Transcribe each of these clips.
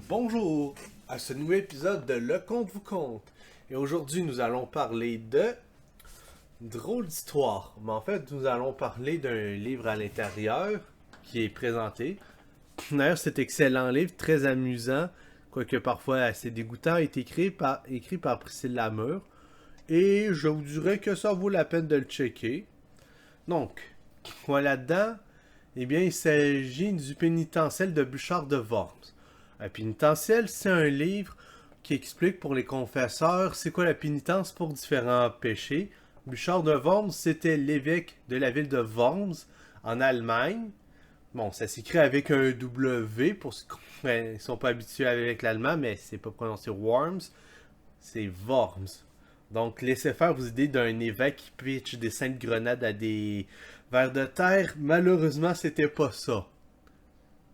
Bonjour à ce nouvel épisode de Le Conte vous conte. Et aujourd'hui, nous allons parler de drôle d'histoire. Mais en fait, nous allons parler d'un livre à l'intérieur qui est présenté. D'ailleurs, cet excellent livre, très amusant, quoique parfois assez dégoûtant, est écrit par Priscille Lamure. Et je vous dirais que ça vaut la peine de le checker. Donc, quoi là-dedans? Eh bien, il s'agit du pénitentiel de Bouchard de Worms. Un pénitentiel, c'est un livre qui explique pour les confesseurs c'est quoi la pénitence pour différents péchés. Bouchard de Worms, c'était l'évêque de la ville de Worms, en Allemagne. Bon, ça s'écrit avec un W, pour ceux qui ne sont pas habitués avec l'allemand, mais c'est pas prononcé Worms, c'est Worms. Donc, laissez faire vos idées d'un évêque qui pitch des saintes grenades à des vers de terre. Malheureusement, c'était pas ça.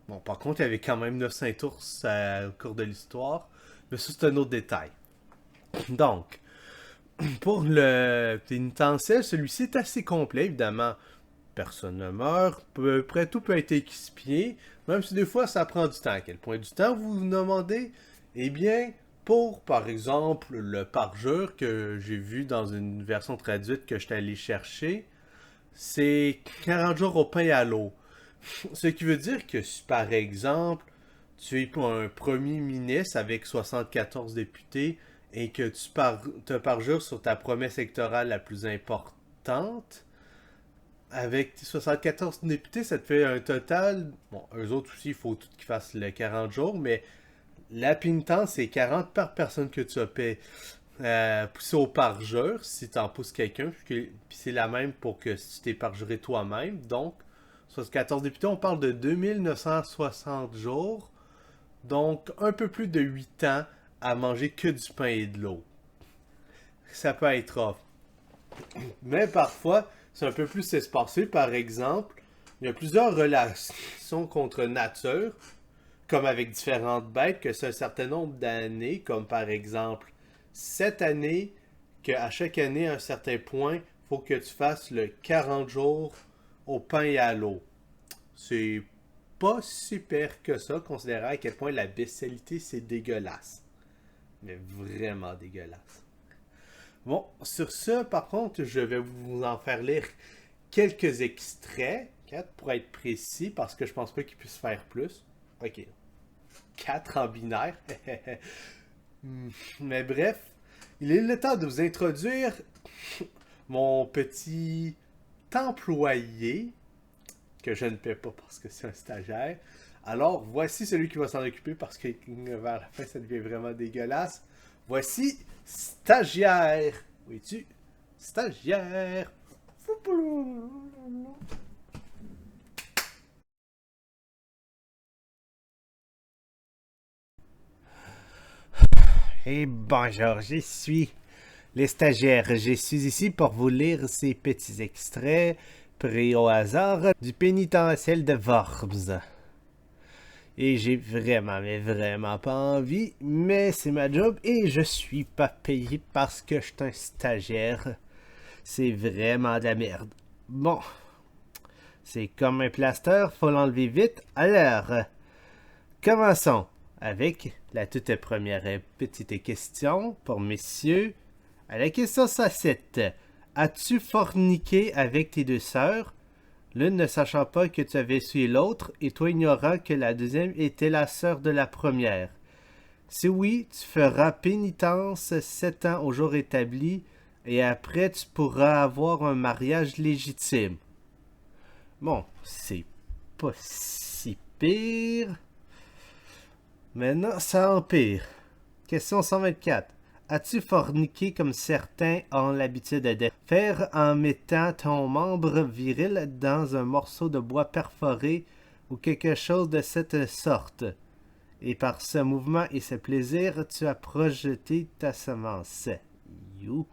Bon, par contre, il y avait quand même 900 ours au cours de l'histoire, mais ça, c'est un autre détail. Donc, pour le pénitentiel, celui-ci est assez complet, évidemment. Personne ne meurt, à peu près tout peut être expié, même si des fois, ça prend du temps. À quel point du temps, vous vous demandez? Eh bien, pour, par exemple, le parjure que j'ai vu dans une version traduite que je suis allé chercher, c'est 40 jours au pain et à l'eau. Ce qui veut dire que si, par exemple, tu es un premier ministre avec 74 députés et que tu te parjures sur ta promesse électorale la plus importante, avec tes 74 députés, ça te fait un total... Bon, eux autres aussi, il faut tout qu'ils fassent le 40 jours, mais la pénitence, c'est 40 par personne que tu as poussé au parjure, si tu en pousses quelqu'un, puis c'est la même pour que si tu t'es parjuré toi-même, donc... 74 députés, on parle de 2960 jours, donc un peu plus de 8 ans à manger que du pain et de l'eau. Ça peut être off. Mais parfois, c'est un peu plus espacé. Par exemple, il y a plusieurs relations contre nature, comme avec différentes bêtes, que c'est un certain nombre d'années, comme par exemple, cette année, qu'à chaque année, à un certain point, il faut que tu fasses le 40 jours au pain et à l'eau. C'est pas super que ça, considérant à quel point la bestialité c'est dégueulasse. Mais vraiment dégueulasse. Bon, sur ce, par contre, je vais vous en faire lire quelques extraits, 4 pour être précis, parce que je pense pas qu'il puisse faire plus. Ok, 4 en binaire. Mais bref, il est le temps de vous introduire mon petit employé, que je ne paie pas parce que c'est un stagiaire. Alors, voici celui qui va s'en occuper parce que vers la fin, ça devient vraiment dégueulasse. Voici stagiaire. Oui, tu stagiaire. Et bonjour, je suis les stagiaires. Je suis ici pour vous lire ces petits extraits pris au hasard du pénitentiel de Worms. Et j'ai vraiment, mais vraiment pas envie, mais c'est ma job et je suis pas payé parce que je suis un stagiaire. C'est vraiment de la merde. Bon, c'est comme un plaster, faut l'enlever vite. Alors, commençons avec la toute première petite question pour messieurs. À la question 7. As-tu forniqué avec tes deux sœurs, l'une ne sachant pas que tu avais suivi l'autre, et toi ignorant que la deuxième était la sœur de la première? Si oui, tu feras pénitence 7 ans au jour établi, et après tu pourras avoir un mariage légitime. Bon, c'est pas si pire. Maintenant, ça empire. Question 124. As-tu forniqué comme certains ont l'habitude de faire en mettant ton membre viril dans un morceau de bois perforé ou quelque chose de cette sorte? Et par ce mouvement et ce plaisir, tu as projeté ta semence. You.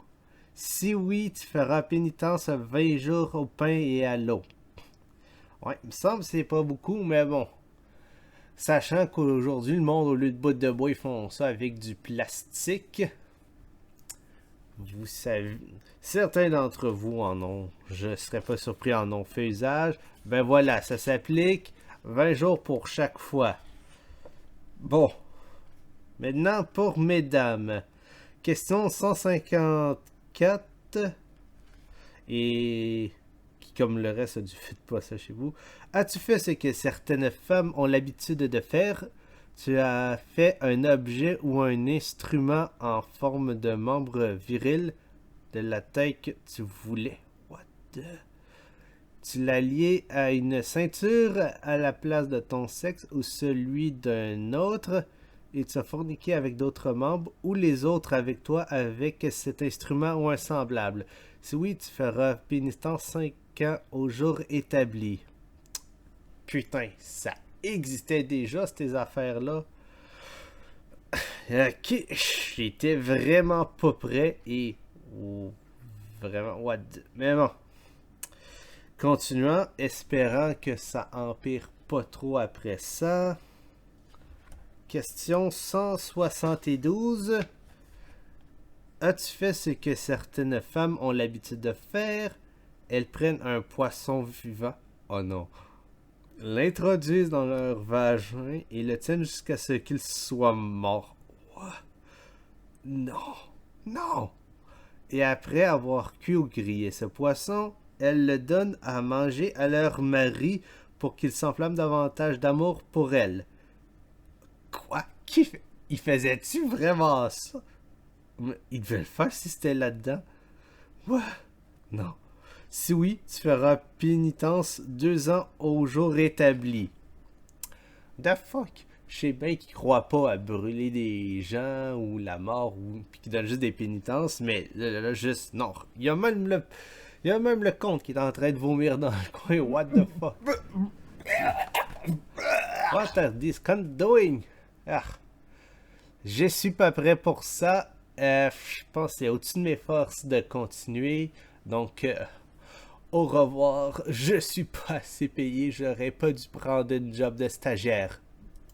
Si oui, tu feras pénitence 20 jours au pain et à l'eau. Ouais, il me semble que c'est pas beaucoup, mais bon. Sachant qu'aujourd'hui, le monde, au lieu de bouts de bois, ils font ça avec du plastique. Vous savez, certains d'entre vous en ont, je serais pas surpris, en ont fait usage. Ben voilà, ça s'applique 20 jours pour chaque fois. Bon, maintenant pour mesdames. Question 154. Et qui, comme le reste, a du fait pas ça chez vous. As-tu fait ce que certaines femmes ont l'habitude de faire? Tu as fait un objet ou un instrument en forme de membre viril de la taille que tu voulais. What the... Tu l'as lié à une ceinture à la place de ton sexe ou celui d'un autre et tu as forniqué avec d'autres membres ou les autres avec toi avec cet instrument ou un semblable. Si oui, tu feras pénitence 5 ans au jour établi. Putain, ça existait déjà, ces affaires-là. Ok, j'étais vraiment pas prêt et... Oh, vraiment, what the... Mais bon. Continuant, espérant que ça empire pas trop après ça. Question 172. As-tu fait ce que certaines femmes ont l'habitude de faire? Elles prennent un poisson vivant. Oh non. L'introduisent dans leur vagin et le tiennent jusqu'à ce qu'il soit mort. What? Non. Non. Et après avoir cuit ou grillé ce poisson, elles le donnent à manger à leur mari pour qu'il s'enflamme davantage d'amour pour elle. Quoi? Il faisait-tu vraiment ça? Il devait le faire si c'était là-dedans. What? Non. Si oui, tu feras pénitence 2 ans au jour établi. The fuck? Je sais bien qu'ils croient pas à brûler des gens ou la mort ou puis qu'ils donnent juste des pénitences, mais là, juste non. Il y a même le comte qui est en train de vomir dans le coin. What the fuck? What are this cunt doing? Ah. Je suis pas prêt pour ça. Je pense que c'est au-dessus de mes forces de continuer. Donc, au revoir. Je suis pas assez payé. J'aurais pas dû prendre une job de stagiaire.